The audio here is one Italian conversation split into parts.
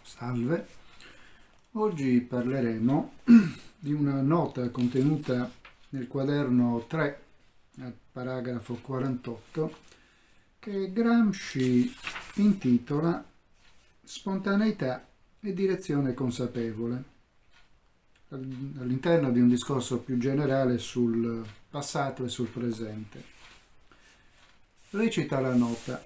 Salve, oggi parleremo di una nota contenuta nel quaderno 3, al paragrafo 48, che Gramsci intitola Spontaneità e direzione consapevole, all'interno di un discorso più generale sul passato e sul presente. Recita la nota: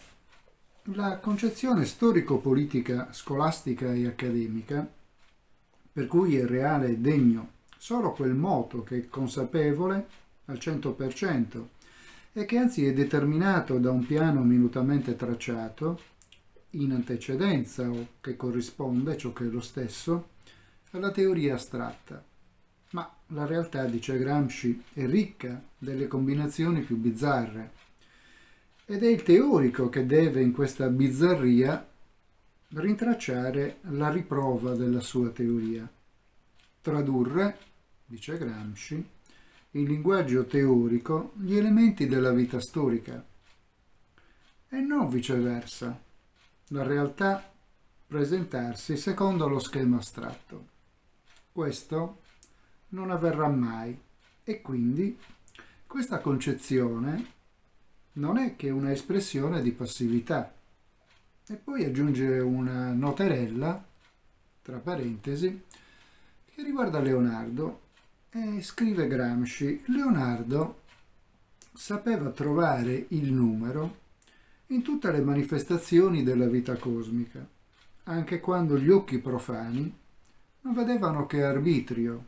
la concezione storico-politica, scolastica e accademica, per cui è reale e degno solo quel moto che è consapevole al 100% e che anzi è determinato da un piano minutamente tracciato, in antecedenza o che corrisponde, ciò che è lo stesso, alla teoria astratta. Ma la realtà, dice Gramsci, è ricca delle combinazioni più bizzarre. Ed è il teorico che deve in questa bizzarria rintracciare la riprova della sua teoria. Tradurre, dice Gramsci, in linguaggio teorico gli elementi della vita storica e non viceversa, la realtà presentarsi secondo lo schema astratto. Questo non avverrà mai e quindi questa concezione non è che una espressione di passività. E poi aggiunge una noterella, tra parentesi, che riguarda Leonardo e scrive Gramsci: Leonardo sapeva trovare il numero in tutte le manifestazioni della vita cosmica, anche quando gli occhi profani non vedevano che arbitrio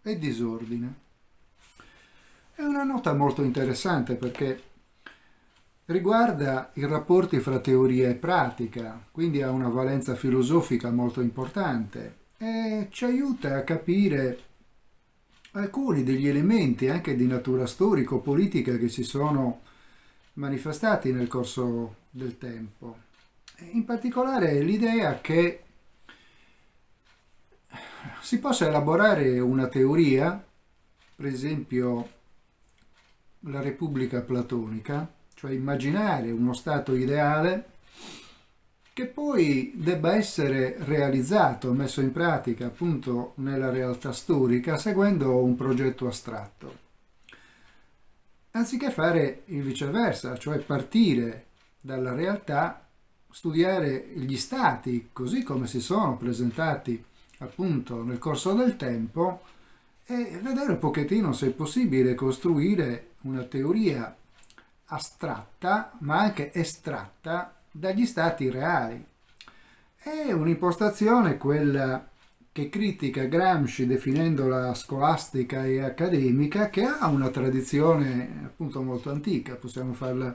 e disordine. È una nota molto interessante perché riguarda i rapporti fra teoria e pratica, quindi ha una valenza filosofica molto importante e ci aiuta a capire alcuni degli elementi anche di natura storico-politica che si sono manifestati nel corso del tempo. In particolare l'idea che si possa elaborare una teoria, per esempio la Repubblica Platonica, cioè immaginare uno stato ideale che poi debba essere realizzato, messo in pratica appunto nella realtà storica, seguendo un progetto astratto, anziché fare il viceversa, cioè partire dalla realtà, studiare gli stati così come si sono presentati appunto nel corso del tempo e vedere un pochettino se è possibile costruire una teoria astratta ma anche estratta dagli stati reali. È un'impostazione quella che critica Gramsci definendola scolastica e accademica, che ha una tradizione appunto molto antica, possiamo farla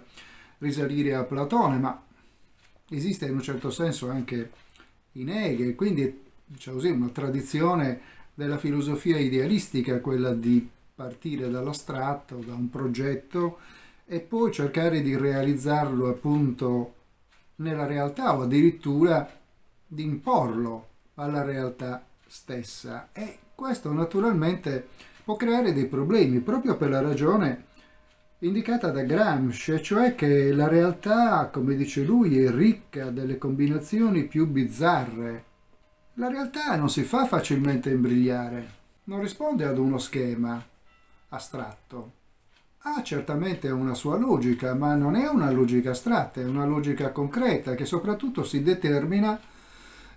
risalire a Platone, ma esiste in un certo senso anche in Hegel, quindi diciamo così, una tradizione della filosofia idealistica, quella di partire dall'astratto, da un progetto e poi cercare di realizzarlo appunto nella realtà o addirittura di imporlo alla realtà stessa. E questo naturalmente può creare dei problemi proprio per la ragione indicata da Gramsci, cioè che la realtà, come dice lui, è ricca delle combinazioni più bizzarre. La realtà non si fa facilmente imbrigliare, non risponde ad uno schema astratto. Ha certamente una sua logica, ma non è una logica astratta, è una logica concreta che soprattutto si determina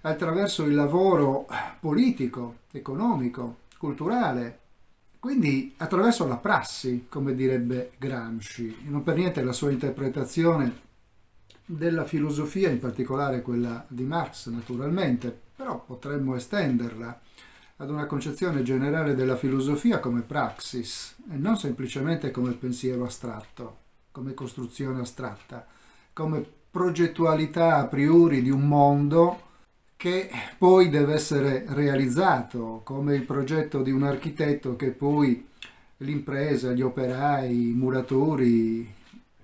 attraverso il lavoro politico, economico, culturale, quindi attraverso la prassi, come direbbe Gramsci. Non per niente la sua interpretazione della filosofia, in particolare quella di Marx naturalmente, però potremmo estenderla ad una concezione generale della filosofia come praxis e non semplicemente come pensiero astratto, come costruzione astratta, come progettualità a priori di un mondo che poi deve essere realizzato, come il progetto di un architetto che poi l'impresa, gli operai, i muratori,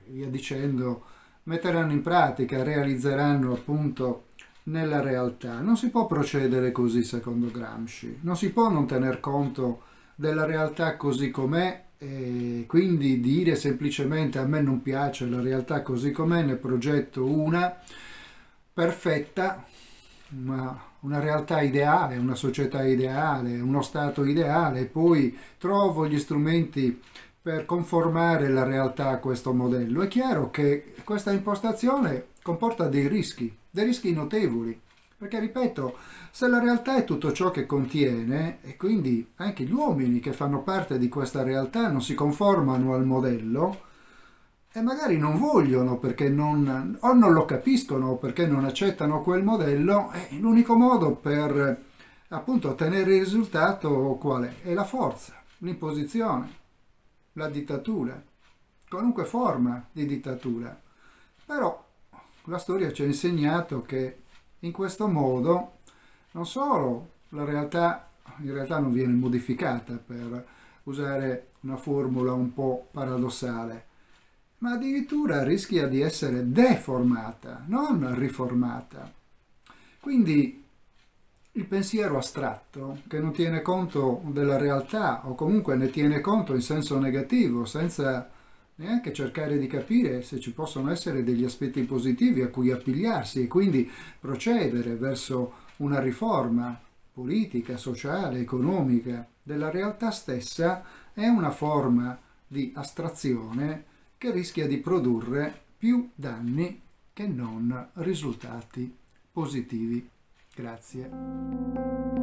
via dicendo, metteranno in pratica, realizzeranno appunto nella realtà. Non si può procedere così secondo Gramsci, non si può non tener conto della realtà così com'è e quindi dire semplicemente a me non piace la realtà così com'è, ne progetto una perfetta una realtà ideale, una società ideale, uno stato ideale, e poi trovo gli strumenti per conformare la realtà a questo modello. È chiaro che questa impostazione comporta dei rischi notevoli, perché ripeto, se la realtà è tutto ciò che contiene, e quindi anche gli uomini che fanno parte di questa realtà non si conformano al modello, e magari non vogliono perché o non lo capiscono o perché non accettano quel modello, l'unico modo per appunto ottenere il risultato qual è? È la forza, l'imposizione, la dittatura, qualunque forma di dittatura. Però la storia ci ha insegnato che in questo modo non solo la realtà in realtà non viene modificata, per usare una formula un po' paradossale, ma addirittura rischia di essere deformata, non riformata. Quindi il pensiero astratto, che non tiene conto della realtà o comunque ne tiene conto in senso negativo, senza neanche cercare di capire se ci possono essere degli aspetti positivi a cui appigliarsi e quindi procedere verso una riforma politica, sociale, economica della realtà stessa, è una forma di astrazione che rischia di produrre più danni che non risultati positivi. Grazie.